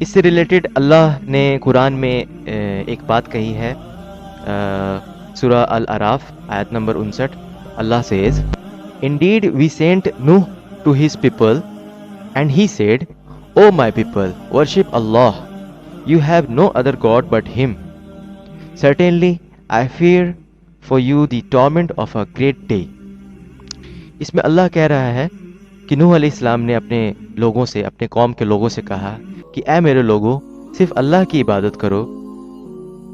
اس سے ریلیٹڈ اللہ نے قرآن میں ایک بات کہی ہے، سورہ الاعراف آیت number 59. Allah says, Indeed we sent Nuh to his people and he said, O my people, worship Allah. You have no other God but him. Certainly I fear for you the torment of a great day. اس میں اللہ کہہ رہا ہے کہ نوح علیہ السلام نے اپنے لوگوں سے، اپنے قوم کے لوگوں سے کہا کہ اے میرے لوگوں، صرف اللہ کی عبادت کرو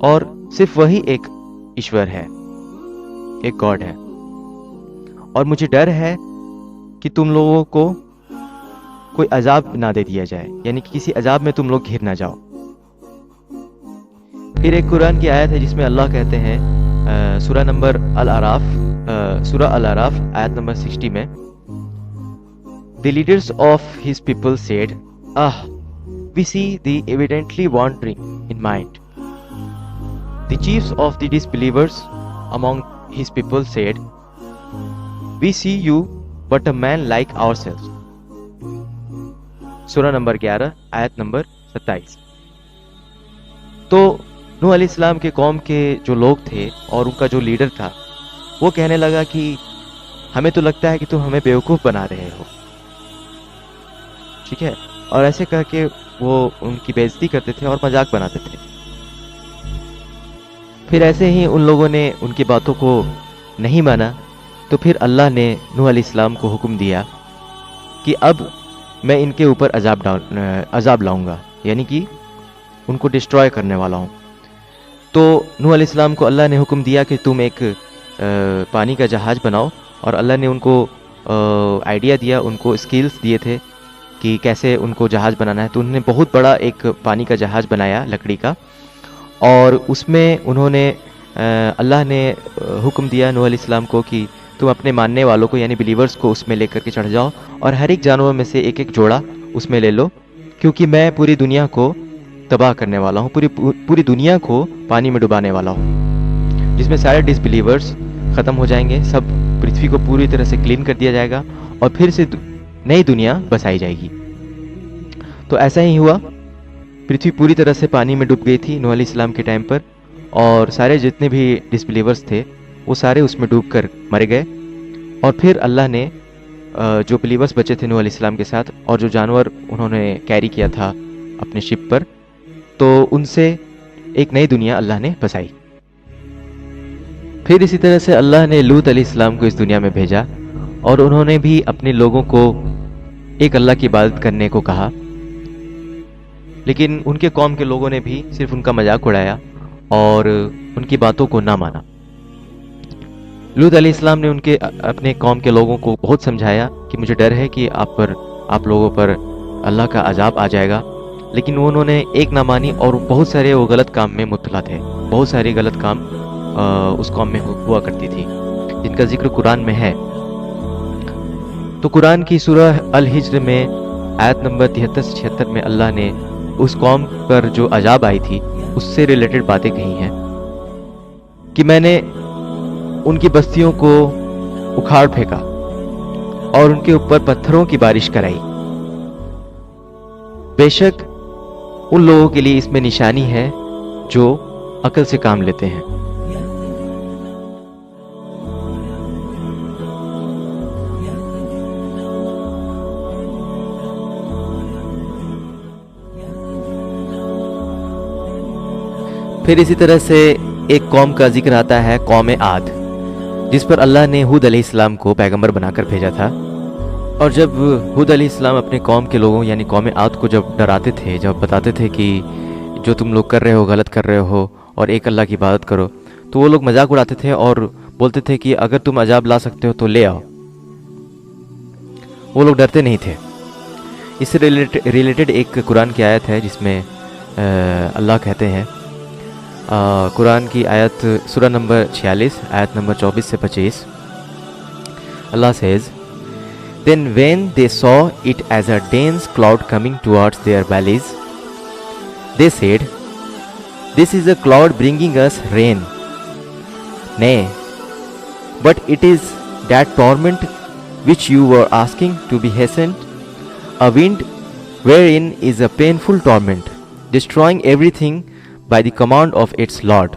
اور صرف وہی ایک ایشور ہے، ایک گاڈ ہے، اور مجھے ڈر ہے کہ تم لوگوں کو کوئی عذاب نہ دے دیا جائے، یعنی کہ کسی عذاب میں تم لوگ گھر نہ جاؤ۔ پھر ایک قرآن کی آیت ہے جس میں اللہ کہتے ہیں سورہ الاعراف آیت نمبر 60 میں، The leaders of his people said, we see thee evidently wandering in mind. The chiefs of the disbelievers among his people said, we see you but a man like ourselves. سورہ number 11 آیت number 27۔ تو نوح علیہ السلام کے قوم کے جو لوگ تھے اور ان کا جو لیڈر تھا، وہ کہنے لگا کہ ہمیں تو لگتا ہے کہ تم ہمیں بیوقوف بنا رہے ہو، ٹھیک ہے، اور ایسے کہہ کے وہ ان کی بے عزتی کرتے تھے اور مذاق بناتے تھے۔ پھر ایسے ہی ان لوگوں نے ان کی باتوں کو نہیں مانا، تو پھر اللہ نے نوح علیہ السلام کو حکم دیا کہ اب میں ان کے اوپر عذاب لاؤں گا، یعنی کہ ان کو ڈسٹروائے کرنے والا ہوں۔ تو نوح علیہ السلام کو اللہ نے حکم دیا کہ تم ایک پانی کا جہاز بناؤ، اور اللہ نے ان کو آئیڈیا دیا، ان کو اسکلز دیے تھے کہ کیسے ان کو جہاز بنانا ہے۔ تو انہوں نے بہت بڑا ایک پانی کا جہاز بنایا لکڑی کا، اور اس میں انہوں نے اللہ نے حکم دیا نوح علیہ السلام کو کہ تم اپنے ماننے والوں کو یعنی بلیورز کو اس میں لے کر کے چڑھ جاؤ، اور ہر ایک جانور میں سے ایک ایک جوڑا اس میں لے لو، کیونکہ میں پوری دنیا کو تباہ کرنے والا ہوں، پوری دنیا کو پانی میں ڈبانے والا ہوں، جس میں سارے ڈس بلیورز ختم ہو جائیں گے، سب پرتھوی کو پوری طرح سے کلین کر دیا جائے گا، اور پھر سے نئی دنیا بسائی جائے گی۔ تو ایسا ہی ہوا، پرتھوی پوری طرح سے پانی میں ڈوب گئی تھی نوح علیہ السلام کے ٹائم پر، اور سارے جتنے بھی ڈس بلیورز تھے وہ سارے اس میں ڈوب کر مر گئے۔ اور پھر اللہ نے جو بلیورز بچے تھے نوح علیہ السلام کے ساتھ، اور جو جانور انہوں نے کیری کیا تھا اپنے شپ پر، تو ان سے ایک نئی دنیا اللہ نے بسائی۔ پھر اسی طرح سے اللہ نے لوط علیہ السلام کو اس دنیا میں بھیجا، اور انہوں نے بھی اپنے لوگوں کو ایک اللہ کی عبادت کرنے کو کہا، لیکن ان کے قوم کے لوگوں نے بھی صرف ان کا مذاق اڑایا اور ان کی باتوں کو نہ مانا۔ لوط علیہ السلام نے اپنے قوم کے لوگوں کو بہت سمجھایا کہ مجھے ڈر ہے کہ آپ لوگوں پر اللہ کا عذاب آ جائے گا، لیکن انہوں نے ایک نہ مانی، اور بہت سارے وہ غلط کام میں مبتلا تھے، بہت سارے غلط کام اس قوم میں ہوا کرتی تھی، جن کا ذکر قرآن میں ہے۔ تو قرآن کی سورہ الحجر میں آیت نمبر 73 سے 76 میں اللہ نے اس قوم پر جو عذاب آئی تھی اس سے ریلیٹڈ باتیں کہی ہیں کہ میں نے ان کی بستیوں کو اکھاڑ پھینکا اور ان کے اوپر پتھروں کی بارش کرائی۔ بے شک ان لوگوں کے لیے اس میں نشانی ہے جو عقل سے کام لیتے ہیں۔ پھر اسی طرح سے ایک قوم کا ذکر آتا ہے، قوم عاد، جس پر اللہ نے ہود علیہ السلام کو پیغمبر بنا کر بھیجا تھا۔ اور جب ہود علیہ السلام اپنے قوم کے لوگوں یعنی قوم عاد کو جب ڈراتے تھے، جب بتاتے تھے کہ جو تم لوگ کر رہے ہو غلط کر رہے ہو اور ایک اللہ کی عبادت کرو، تو وہ لوگ مذاق اڑاتے تھے اور بولتے تھے کہ اگر تم عذاب لا سکتے ہو تو لے آؤ۔ وہ لوگ ڈرتے نہیں تھے۔ اس سے ریلیٹڈ ایک قرآن کی آیت ہے جس میں اللہ کہتے ہیں، قرآن کی آیت سورہ نمبر 46 آیت نمبر 24 سے 25، اللہ says, Then when they saw it as a dense cloud coming towards their bellies, they said, This is a cloud bringing us rain. Nay, but it is that torment which you were asking to be hastened, a wind wherein is a painful torment. destroying everything by the command of its Lord.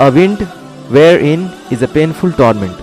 A wind wherein is a painful torment,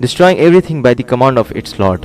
Destroying everything by the command of its Lord,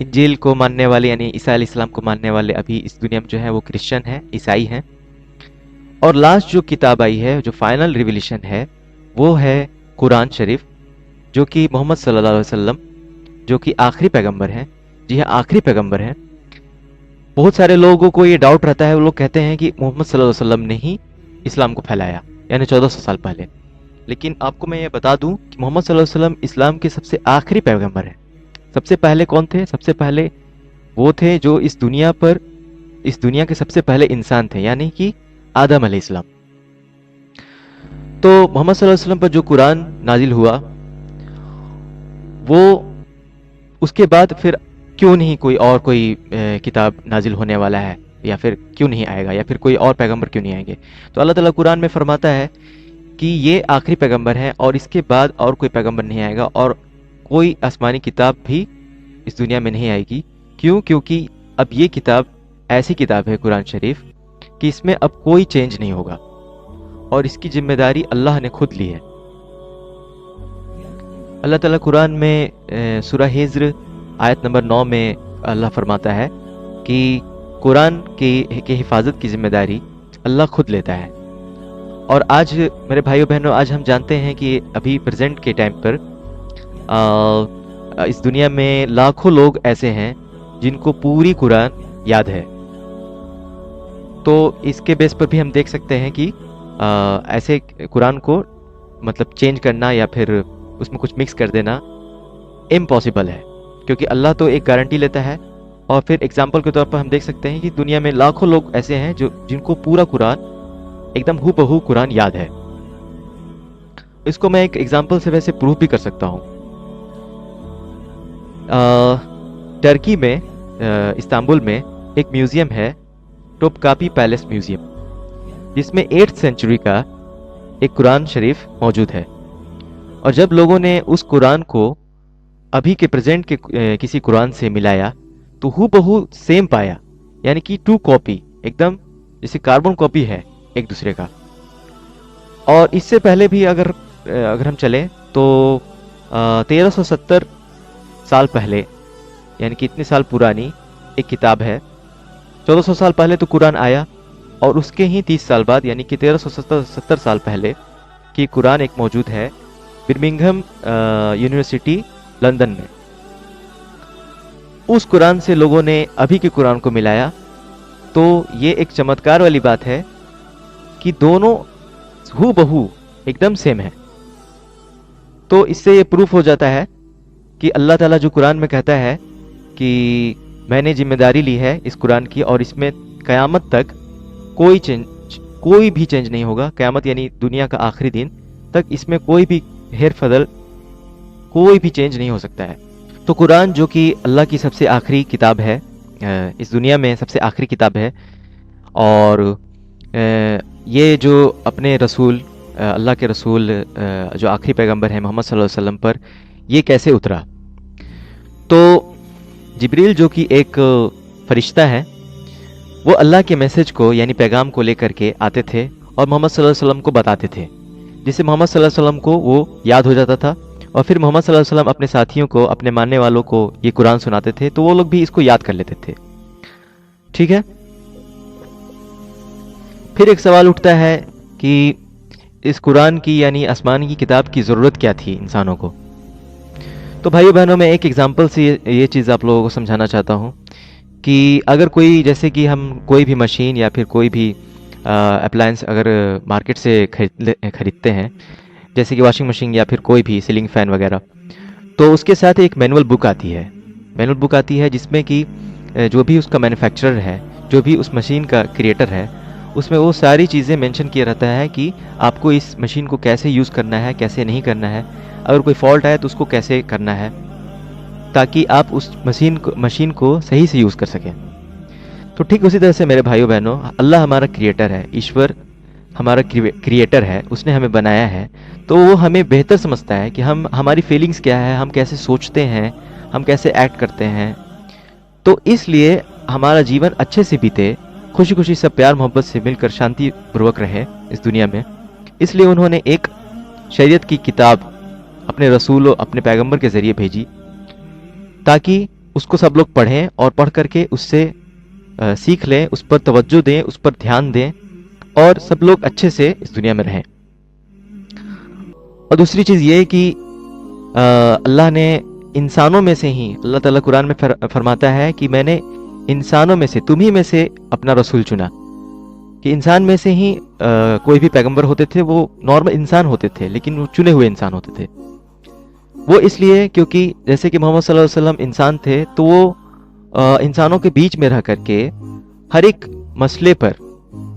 انجیل کو ماننے والے یعنی عیسیٰ علیہ السلام کو ماننے والے ابھی اس دنیا میں جو ہے وہ کرسچن ہیں، عیسائی ہیں. اور لاسٹ جو کتاب آئی ہے، جو فائنل ریویلیشن ہے، وہ ہے قرآن شریف، جو کہ محمد صلی اللہ علیہ وسلم جو کہ آخری پیغمبر ہیں. جی ہاں، آخری پیغمبر ہیں. بہت سارے لوگوں کو یہ ڈاؤٹ رہتا ہے، وہ لوگ کہتے ہیں کہ محمد صلی اللہ علیہ وسلم نے ہی اسلام کو پھیلایا، یعنی 1400 سال پہلے. لیکن آپ کو میں یہ بتا دوں کہ محمد صلی اللہ علیہ وسلم اسلام کے سب سے آخری پیغمبر ہیں. سب سے پہلے کون تھے؟ سب سے پہلے وہ تھے جو اس دنیا کے سب سے پہلے انسان تھے، یعنی کہ آدم علیہ السلام. تو محمد صلی اللہ علیہ وسلم پر جو قرآن نازل ہوا، وہ اس کے بعد پھر کیوں نہیں کوئی کتاب نازل ہونے والا ہے، یا پھر کیوں نہیں آئے گا، یا پھر کوئی اور پیغمبر کیوں نہیں آئیں گے؟ تو اللہ تعالیٰ قرآن میں فرماتا ہے کہ یہ آخری پیغمبر ہے، اور اس کے بعد اور کوئی پیغمبر نہیں آئے گا، اور کوئی آسمانی کتاب بھی اس دنیا میں نہیں آئے گی. کیوں؟ کیونکہ اب یہ کتاب ایسی کتاب ہے قرآن شریف کہ اس میں اب کوئی چینج نہیں ہوگا، اور اس کی ذمہ داری اللہ نے خود لی ہے. اللہ تعالیٰ قرآن میں سورہ ہجر آیت نمبر 9 میں اللہ فرماتا ہے کہ قرآن کی حفاظت کی ذمہ داری اللہ خود لیتا ہے. اور آج میرے بھائیو بہنوں، آج ہم جانتے ہیں کہ ابھی پریزنٹ کے ٹائم پر اس دنیا میں لاکھوں لوگ ایسے ہیں جن کو پوری قرآن یاد ہے. تو اس کے بیس پر بھی ہم دیکھ سکتے ہیں کہ ایسے قرآن کو مطلب چینج کرنا یا پھر اس میں کچھ مکس کر دینا امپاسبل ہے، کیونکہ اللہ تو ایک گارنٹی لیتا ہے. اور پھر ایگزامپل کے طور پر ہم دیکھ سکتے ہیں کہ دنیا میں لاکھوں لوگ ایسے ہیں جن کو پورا قرآن ایک دم ہو بہو قرآن یاد ہے. اس کو میں ایک ایگزامپل سے ویسے پروف بھی کر سکتا ہوں. ٹرکی میں استنبول میں ایک میوزیم ہے، ٹوپکاپی پیلیس میوزیم، جس میں 8th سینچری کا ایک قرآن شریف موجود ہے. اور جب لوگوں نے اس قرآن کو ابھی کے پریزنٹ کے کسی قرآن سے ملایا تو ہو بہو سیم پایا، یعنی کہ 2 کاپی ایک دم جیسے کاربن کاپی ہے ایک دوسرے کا. اور اس سے پہلے بھی اگر ہم چلیں تو 1370 سال پہلے، یعنی کہ اتنے سال پرانی ایک کتاب ہے. 1400 سال پہلے تو قرآن آیا، اور اس کے ہی 30 سال بعد یعنی کہ 1370 سال پہلے کی قرآن ایک موجود ہے برمنگھم یونیورسٹی لندن میں. اس قرآن سے لوگوں نے ابھی کے قرآن کو ملایا. تو یہ ایک چمتکار والی بات ہے کہ دونوں ہو بہو ایک دم سیم ہے. تو اس سے یہ پروف ہو جاتا ہے کہ اللہ تعالیٰ جو قرآن میں کہتا ہے کہ میں نے ذمہ داری لی ہے اس قرآن کی، اور اس میں قیامت تک کوئی بھی چینج نہیں ہوگا. قیامت یعنی دنیا کا آخری دن تک اس میں کوئی بھی ہیر فدل، کوئی بھی چینج نہیں ہو سکتا ہے. تو قرآن جو کہ اللہ کی سب سے آخری کتاب ہے، اس دنیا میں سب سے آخری کتاب ہے. اور یہ جو اپنے رسول، اللہ کے رسول جو آخری پیغمبر ہیں محمد صلی اللہ علیہ وسلم پر یہ کیسے اترا؟ تو جبریل جو کہ ایک فرشتہ ہے، وہ اللہ کے میسج کو یعنی پیغام کو لے کر کے آتے تھے اور محمد صلی اللہ علیہ وسلم کو بتاتے تھے، جس سے محمد صلی اللہ علیہ وسلم کو وہ یاد ہو جاتا تھا. اور پھر محمد صلی اللہ علیہ وسلم اپنے ساتھیوں کو، اپنے ماننے والوں کو یہ قرآن سناتے تھے، تو وہ لوگ بھی اس کو یاد کر لیتے تھے. ٹھیک ہے. پھر ایک سوال اٹھتا ہے کہ اس قرآن کی یعنی آسمان کی کتاب کی ضرورت کیا تھی انسانوں کو؟ تو بھائیو بہنوں، میں ایک ایگزامپل سے یہ چیز آپ لوگوں کو سمجھانا چاہتا ہوں کہ اگر کوئی، جیسے کہ ہم کوئی بھی مشین یا پھر کوئی بھی اپلائنس اگر مارکیٹ سے خریدتے ہیں، جیسے کہ واشنگ مشین یا پھر کوئی بھی سیلنگ فین وغیرہ، تو اس کے ساتھ ایک مینول بک آتی ہے جس میں کہ جو بھی اس کا مینوفیکچرر ہے، جو بھی اس مشین کا کریٹر ہے، اس میں وہ ساری چیزیں مینشن کیا رہتا ہے کہ آپ کو اس مشین کو کیسے یوز کرنا ہے، کیسے نہیں کرنا ہے، اگر کوئی فالٹ آئے تو اس کو کیسے کرنا ہے، تاکہ آپ اس مشین کو صحیح سے یوز کر سکیں. تو ٹھیک اسی طرح سے میرے بھائیو بہنوں، اللہ ہمارا کریٹر ہے، ایشور ہمارا کریٹر ہے، اس نے ہمیں بنایا ہے. تو وہ ہمیں بہتر سمجھتا ہے کہ ہماری فیلنگز کیا ہے، ہم کیسے سوچتے ہیں، ہم کیسے ایکٹ کرتے ہیں. تو اس لیے ہمارا جیون اچھے سے بیتے، خوشی خوشی سب پیار محبت سے مل کر شانتی پوروک رہے اس دنیا میں. اس لیے انہوں نے ایک شریعت کی کتاب اپنے رسول و اپنے پیغمبر کے ذریعے بھیجی، تاکہ اس کو سب لوگ پڑھیں اور پڑھ کر کے اس سے سیکھ لیں، اس پر توجہ دیں، اس پر دھیان دیں، اور سب لوگ اچھے سے اس دنیا میں رہیں۔ اور دوسری چیز یہ کہ اللہ نے انسانوں میں سے ہی، اللہ تعالیٰ قرآن میں فرماتا ہے کہ میں نے انسانوں میں سے، تمہیں میں سے اپنا رسول چنا، کہ انسان میں سے ہی کوئی بھی پیغمبر ہوتے تھے وہ نارمل انسان ہوتے تھے، لیکن وہ چنے ہوئے انسان ہوتے تھے۔ وہ اس لیے کیونکہ جیسے کہ محمد صلی اللہ علیہ وسلم انسان تھے، تو وہ انسانوں کے بیچ میں رہ کر کے ہر ایک مسئلے پر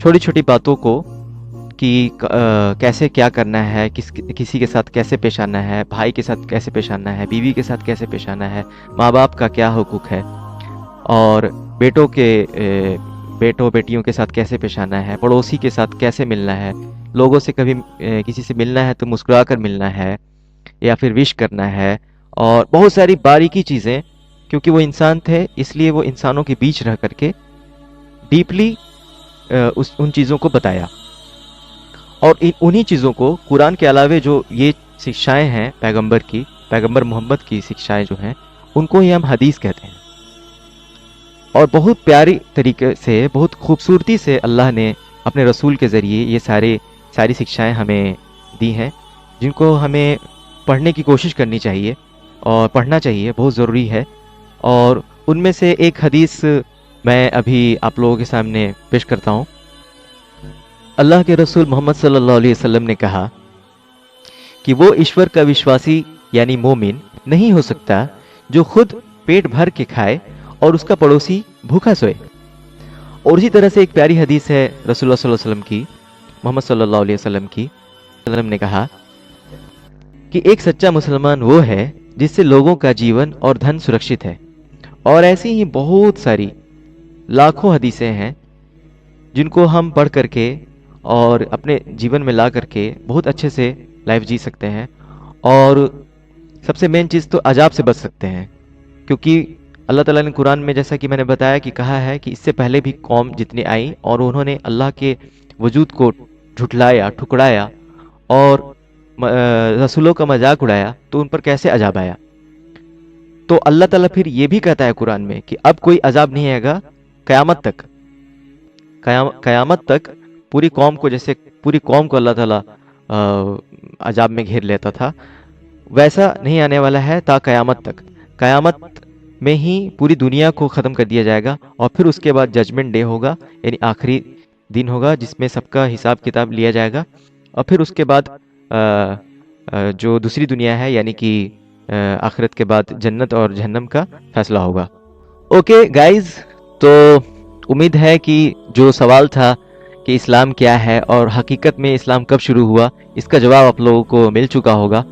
چھوٹی چھوٹی باتوں کو کہ کیسے کیا کرنا ہے، کسی کے ساتھ کیسے پیش آنا ہے، بھائی کے ساتھ کیسے پیش آنا ہے، بیوی کے ساتھ کیسے پیش آنا ہے، ماں باپ کا کیا حقوق ہے، اور بیٹوں بیٹیوں کے ساتھ کیسے پیش آنا ہے، پڑوسی کے ساتھ کیسے ملنا ہے، لوگوں سے کبھی کسی سے ملنا ہے تو مسکرا کر ملنا ہے یا پھر وش کرنا ہے، اور بہت ساری باریکی چیزیں۔ کیونکہ وہ انسان تھے اس لیے وہ انسانوں کے بیچ رہ کر کے ڈیپلی ان چیزوں کو بتایا۔ اور انہی چیزوں کو قرآن کے علاوہ جو یہ شکشائیں ہیں پیغمبر محمد کی شکشائیں جو ہیں، ان کو ہی ہم حدیث کہتے ہیں۔ اور بہت پیاری طریقے سے، بہت خوبصورتی سے اللہ نے اپنے رسول کے ذریعے یہ ساری شکشائیں ہمیں دی ہیں، جن کو ہمیں پڑھنے کی کوشش کرنی چاہیے اور پڑھنا چاہیے، بہت ضروری ہے۔ اور ان میں سے ایک حدیث میں ابھی آپ لوگوں کے سامنے پیش کرتا ہوں۔ اللہ کے رسول محمد صلی اللہ علیہ وسلم نے کہا کہ وہ ایشور کا وشواسی یعنی مومن نہیں ہو سکتا جو خود پیٹ بھر کے کھائے اور اس کا پڑوسی بھوکا سوئے۔ اور اسی طرح سے ایک پیاری حدیث ہے رسول اللہ صلی اللہ علیہ وسلم کی، محمد صلی اللہ علیہ وسلم نے کہا کہ ایک سچا مسلمان وہ ہے جس سے لوگوں کا جیون اور دھن سرکشت ہے۔ اور ایسی ہی بہت ساری لاکھوں حدیثیں ہیں جن کو ہم پڑھ کر کے اور اپنے جیون میں لا کر کے بہت اچھے سے لائف جی سکتے ہیں، اور سب سے مین چیز تو عذاب سے بچ سکتے ہیں۔ کیونکہ اللہ تعالیٰ نے قرآن میں جیسا کہ میں نے بتایا کہ کہا ہے کہ اس سے پہلے بھی قوم جتنی آئیں اور انہوں نے اللہ کے وجود کو جھٹلایا، ٹھکرایا اور رسولوں کا مذاق اڑایا، تو ان پر کیسے عذاب آیا۔ تو اللہ تعالیٰ پھر یہ بھی کہتا ہے قرآن میں کہ اب کوئی عذاب نہیں آئے گا قیامت تک، قیامت تک پوری قوم کو، جیسے پوری قوم کو اللہ تعالیٰ عذاب میں گھیر لیتا تھا، ویسا نہیں آنے والا ہے تا قیامت تک۔ قیامت میں ہی پوری دنیا کو ختم کر دیا جائے گا، اور پھر اس کے بعد ججمنٹ ڈے ہوگا، یعنی آخری دن ہوگا جس میں سب کا حساب کتاب لیا جائے گا، اور پھر اس کے بعد جو دوسری دنیا ہے یعنی کہ آخرت کے بعد جنت اور جہنم کا فیصلہ ہوگا۔ اوکے گائز، تو امید ہے کہ جو سوال تھا کہ اسلام کیا ہے اور حقیقت میں اسلام کب شروع ہوا، اس کا جواب آپ لوگوں کو مل چکا ہوگا۔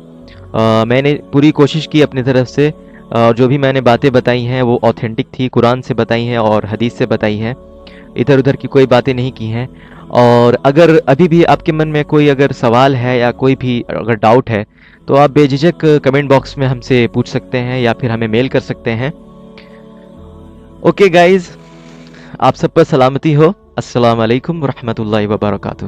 میں نے پوری کوشش کی اپنی طرف سے، اور جو بھی میں نے باتیں بتائی ہیں وہ اوتھینٹک تھی، قرآن سے بتائی ہیں اور حدیث سے بتائی ہیں، ادھر ادھر کی کوئی باتیں نہیں کی ہیں۔ اور اگر ابھی بھی آپ کے من میں کوئی اگر سوال ہے یا کوئی بھی اگر ڈاؤٹ ہے تو آپ بے جھجک کمنٹ باکس میں ہم سے پوچھ سکتے ہیں یا پھر ہمیں میل کر سکتے ہیں۔ اوکے گائز، آپ سب پر سلامتی ہو۔ السلام علیکم ورحمۃ اللہ وبرکاتہ۔